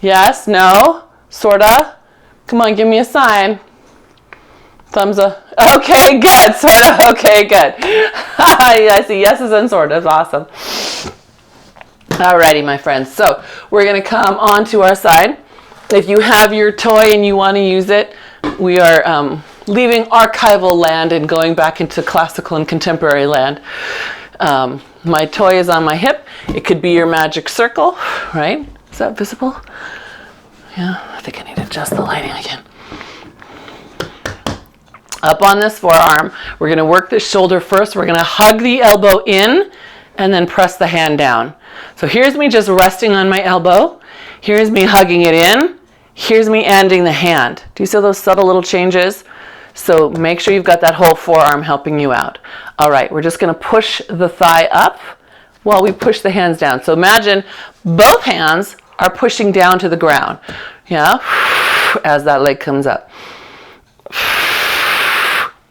Yes? No? Sorta? Come on, give me a sign. Thumbs up. Okay, good. Sorta. Okay, good. I see yeses and sortas. Awesome. Alrighty, my friends. So we're going to come onto our side. If you have your toy and you want to use it, we are leaving archival land and going back into classical and contemporary land. My toy is on my hip. It could be your magic circle, right? Is that visible? Yeah, I think I need to adjust the lighting again. Up on this forearm, we're going to work this shoulder first. We're going to hug the elbow in and then press the hand down. So here's me just resting on my elbow. Here's me hugging it in. Here's me ending the hand. Do you see those subtle little changes? So make sure you've got that whole forearm helping you out. All right, we're just going to push the thigh up while we push the hands down. So imagine both hands are pushing down to the ground. Yeah, as that leg comes up.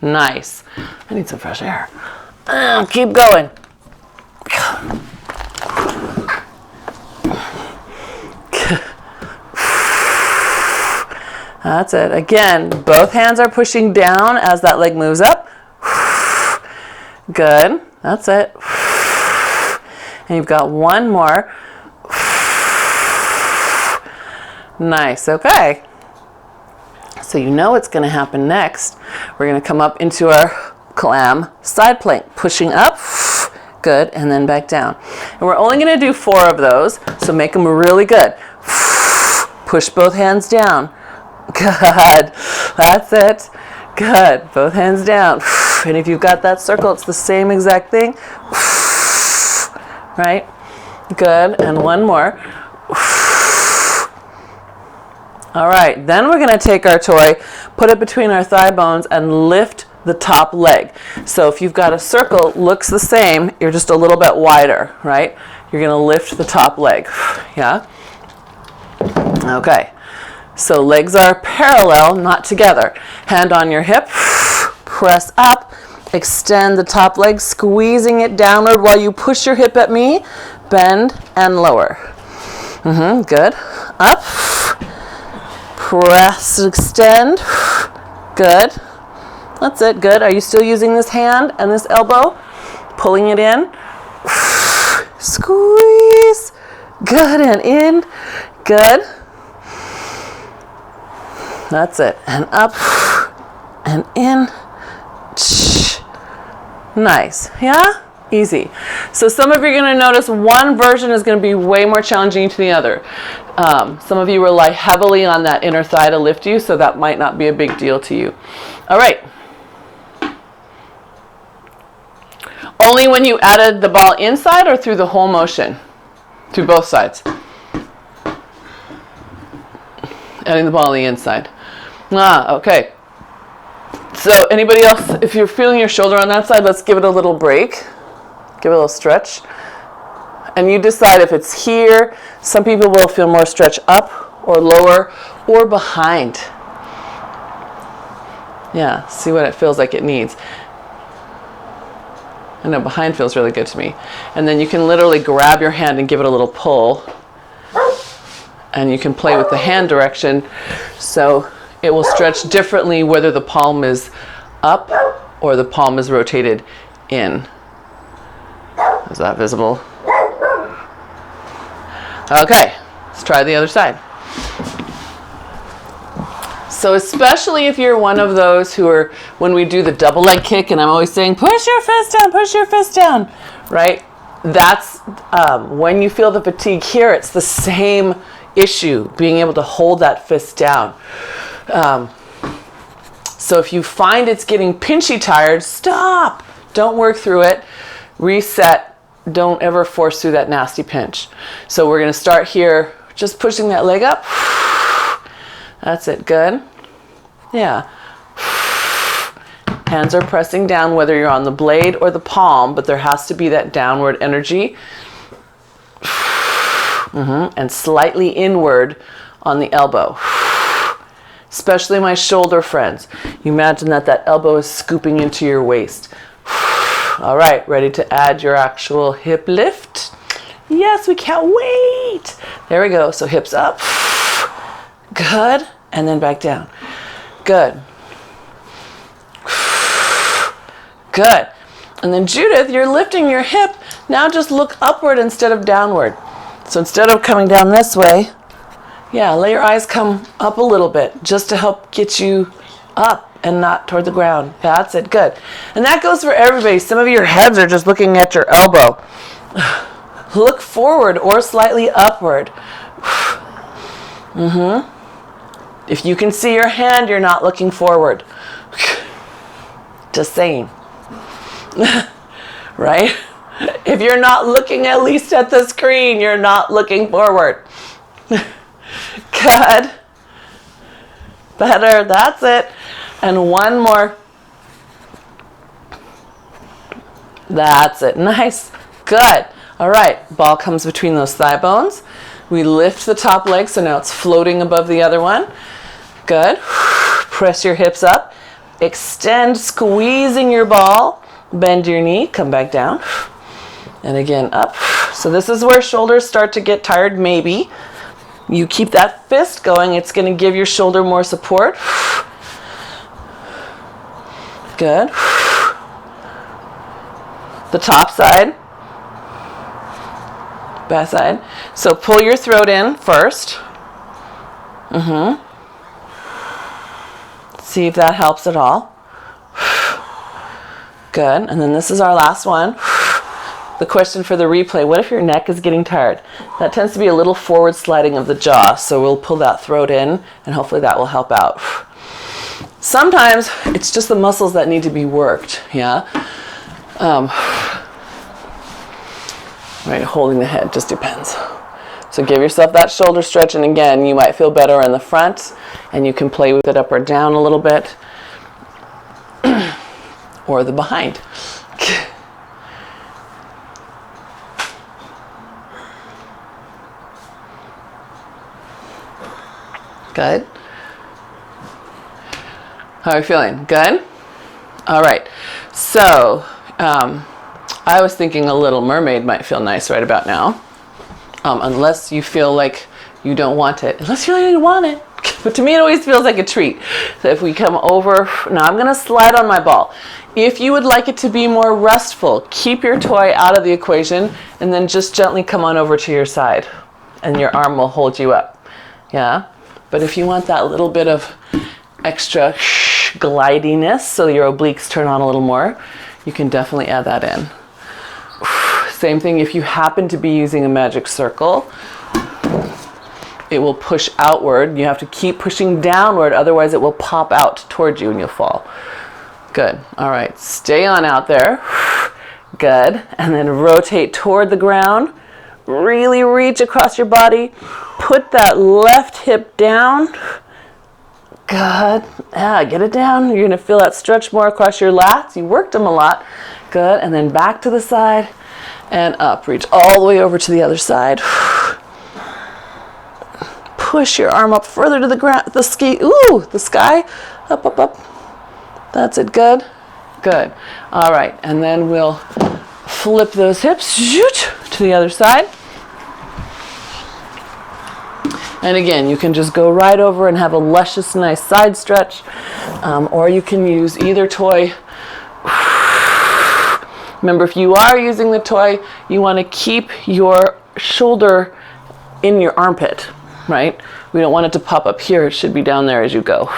Nice. I need some fresh air. Keep going. That's it. Again, both hands are pushing down as that leg moves up. Good. That's it. And you've got one more. Nice. Okay. So you know what's going to happen next. We're going to come up into our clam side plank, pushing up. Good. And then back down. And we're only going to do 4 of those, so make them really good. Push both hands down. Good. That's it. Good. Both hands down. And if you've got that circle, it's the same exact thing. Right? Good. And one more. All right. Then we're going to take our toy, put it between our thigh bones, and lift the top leg. So if you've got a circle, looks the same, you're just a little bit wider, right? You're going to lift the top leg. Yeah? Okay. So legs are parallel, not together. Hand on your hip, press up, extend the top leg, squeezing it downward while you push your hip at me, bend and lower. Good. Up, press, extend. Good. That's it. Good. Are you still using this hand and this elbow? Pulling it in. Squeeze. Good, and in. Good. That's it. And up and in. Nice. Yeah? Easy. So some of you are going to notice one version is going to be way more challenging to the other. Some of you rely heavily on that inner thigh to lift you, so that might not be a big deal to you. All right. Only when you added the ball inside or through the whole motion? Through both sides. Adding the ball on the inside. Okay. So anybody else, if you're feeling your shoulder on that side, let's give it a little break. Give it a little stretch. And you decide if it's here. Some people will feel more stretch up or lower or behind. Yeah, see what it feels like it needs. I know behind feels really good to me. And then you can literally grab your hand and give it a little pull. And you can play with the hand direction. So it will stretch differently whether the palm is up or the palm is rotated in. Is that visible? Okay, let's try the other side. So especially if you're one of those who are, when we do the double leg kick, and I'm always saying, push your fist down, right? That's when you feel the fatigue here, it's the same issue, being able to hold that fist down. So if you find it's getting pinchy tired, stop. Don't work through it. Reset. Don't ever force through that nasty pinch. So we're going to start here, just pushing that leg up. That's it. Good. Yeah. Hands are pressing down whether you're on the blade or the palm, but there has to be that downward energy. And slightly inward on the elbow. Especially my shoulder friends. You imagine that elbow is scooping into your waist. All right, ready to add your actual hip lift? Yes, we can't wait. There we go. So hips up. Good. And then back down. Good. Good. And then Judith, you're lifting your hip. Now just look upward instead of downward. So instead of coming down this way, yeah, let your eyes come up a little bit just to help get you up and not toward the ground. That's it. Good. And that goes for everybody. Some of your heads are just looking at your elbow. Look forward or slightly upward. If you can see your hand, you're not looking forward. Just saying. Right? If you're not looking at least at the screen, you're not looking forward. Good. Better. That's it. And one more. That's it. Nice. Good. All right. Ball comes between those thigh bones. We lift the top leg, so now it's floating above the other one. Good. Press your hips up. Extend, squeezing your ball. Bend your knee. Come back down. And again, up. So this is where shoulders start to get tired, maybe. You keep that fist going. It's going to give your shoulder more support. Good. The top side. Back side. So pull your throat in first. See if that helps at all. Good. And then this is our last one. The question for the replay, what if your neck is getting tired? That tends to be a little forward sliding of the jaw, so we'll pull that throat in, and hopefully that will help out. Sometimes it's just the muscles that need to be worked, yeah? Right, holding the head just depends. So give yourself that shoulder stretch, and again, you might feel better in the front, and you can play with it up or down a little bit, or the behind. Good. How are you feeling? Good? All right. So, I was thinking a Little Mermaid might feel nice right about now. Unless you feel like you don't want it. Unless you really want it. But to me, it always feels like a treat. So if we come over, now I'm going to slide on my ball. If you would like it to be more restful, keep your toy out of the equation and then just gently come on over to your side. and your arm will hold you up. Yeah? But if you want that little bit of extra glidiness so your obliques turn on a little more, you can definitely add that in. Same thing if you happen to be using a magic circle, it will push outward. You have to keep pushing downward, otherwise it will pop out towards you and you'll fall. Good. All right, stay on out there. Good. And then rotate toward the ground. Really reach across your body. Put that left hip down. Good. Yeah, get it down. You're gonna feel that stretch more across your lats. You worked them a lot. Good. And then back to the side and up. Reach all the way over to the other side. Push your arm up further to the ground, the sky. Up, up, up. That's it. Good. Good. All right. And then we'll flip those hips to the other side. And again, you can just go right over and have a luscious, nice side stretch, or you can use either toy. Remember, if you are using the toy, you want to keep your shoulder in your armpit, right? We don't want it to pop up here. It should be down there as you go.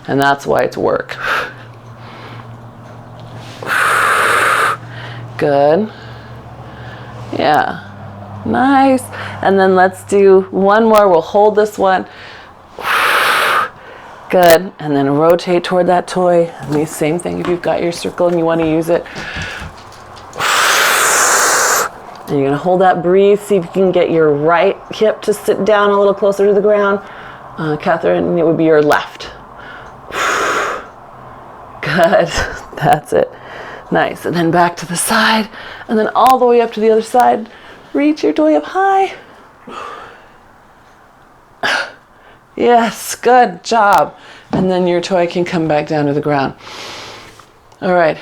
And that's why it's work. Good. Yeah. Nice. And then let's do one more. We'll hold this one. Good. And then rotate toward that toy. And the same thing if you've got your circle and you want to use it. And you're going to hold that, breathe. See if you can get your right hip to sit down a little closer to the ground. Catherine, it would be your left. Good. That's it. Nice. And then back to the side. And then all the way up to the other side. Reach your toy up high. Yes, good job. And then your toy can come back down to the ground. All right.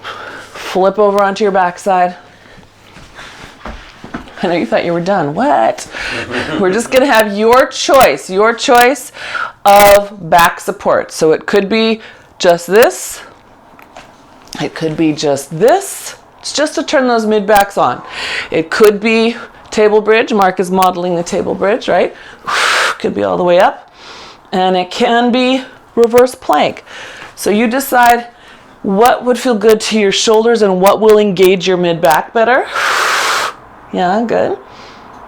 Flip over onto your backside. I know you thought you were done. What? We're just going to have your choice of back support. So it could be just this. It could be just this. It's just to turn those mid backs on. It could be table bridge. Mark is modeling the table bridge, right? Could be all the way up. And it can be reverse plank. So you decide what would feel good to your shoulders and what will engage your mid back better. Yeah, good.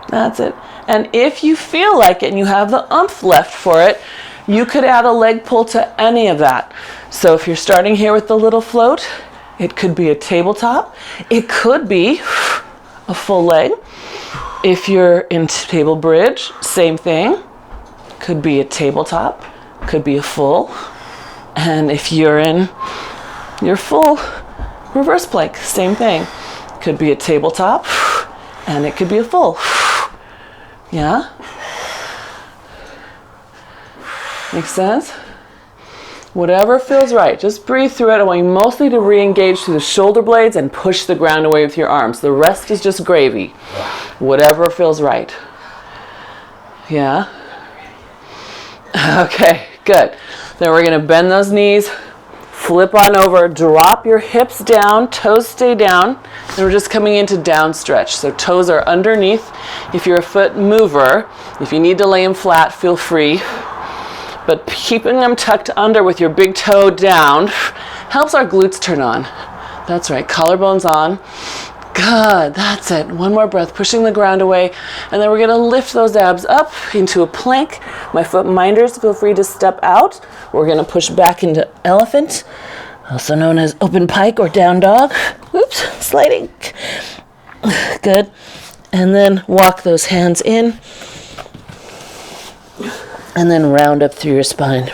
That's it. And if you feel like it and you have the oomph left for it, you could add a leg pull to any of that. So if you're starting here with the little float, it could be a tabletop. It could be a full leg. If you're in table bridge, same thing. Could be a tabletop. Could be a full. And if you're in your full reverse plank, same thing. Could be a tabletop. And it could be a full. Yeah? Makes sense? Whatever feels right. Just breathe through it. I want you mostly to re-engage through the shoulder blades and push the ground away with your arms. The rest is just gravy. Whatever feels right. Yeah? Okay, good. Then we're going to bend those knees. Flip on over, drop your hips down, toes stay down, and we're just coming into down stretch. So toes are underneath. If you're a foot mover, if you need to lay them flat, feel free. But keeping them tucked under with your big toe down helps our glutes turn on. That's right, collarbones on. Good, that's it. One more breath, pushing the ground away. And then we're gonna lift those abs up into a plank. My foot minders, feel free to step out. We're gonna push back into elephant, also known as open pike or down dog. Oops, sliding. Good. And then walk those hands in. And then round up through your spine.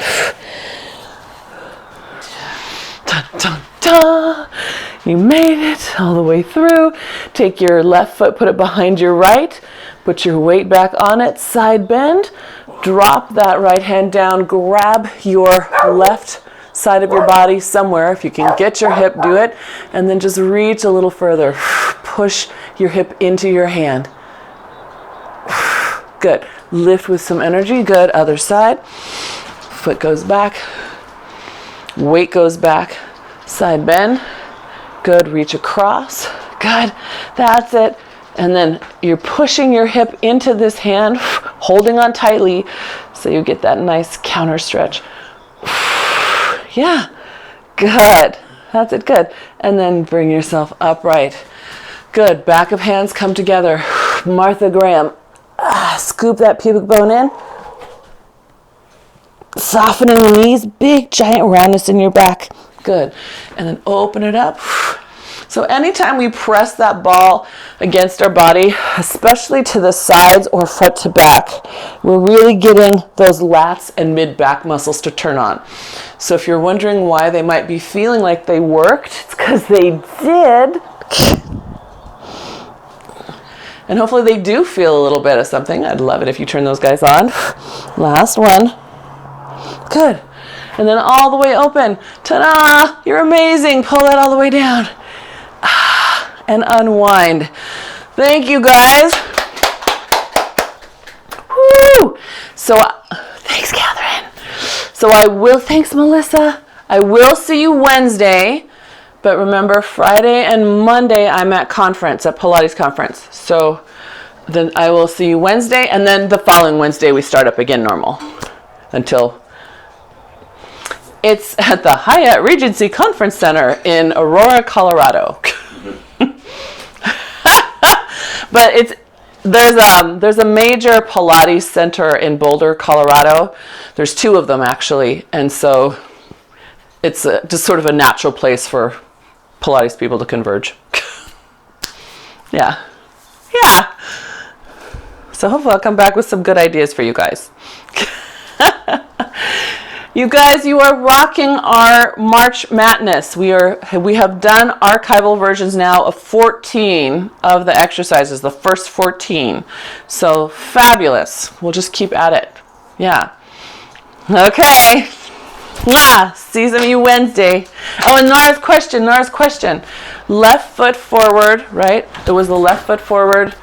Dun, dun, dun. You made it all the way through. Take your left foot, put it behind your right. Put your weight back on it, side bend. Drop that right hand down. Grab your left side of your body somewhere. If you can get your hip, do it. And then just reach a little further. Push your hip into your hand. Good. Lift with some energy. Good. Other side. Foot goes back. Weight goes back. Side bend. Good. Reach across. Good. That's it. And then you're pushing your hip into this hand, holding on tightly so you get that nice counter stretch. Yeah, good. That's it, good. And then bring yourself upright. Good, back of hands come together. Martha Graham. Scoop that pubic bone in. Softening the knees, big giant roundness in your back. Good. And then open it up. So anytime we press that ball against our body, especially to the sides or front to back, we're really getting those lats and mid-back muscles to turn on. So if you're wondering why they might be feeling like they worked, it's because they did. And hopefully they do feel a little bit of something. I'd love it if you turn those guys on. Last one. Good. And then all the way open. Ta-da! You're amazing. Pull that all the way down. And unwind. Thank you, guys. Woo! So, thanks, Catherine. So thanks, Melissa. I will see you Wednesday. But remember, Friday and Monday, I'm at Pilates conference. So then I will see you Wednesday. And then the following Wednesday, we start up again normal. Until it's at the Hyatt Regency Conference Center in Aurora, Colorado. But there's a major Pilates center in Boulder, Colorado. There's 2 of them actually, and so it's just sort of a natural place for Pilates people to converge. Yeah. So hopefully I'll come back with some good ideas for you guys. You guys, you are rocking our March Matness. We have done archival versions now of 14 of the exercises, the first 14. So fabulous. We'll just keep at it. Yeah. Okay. See some of you Wednesday. Oh, and Nara's question. Left foot forward, right? It was the left foot forward.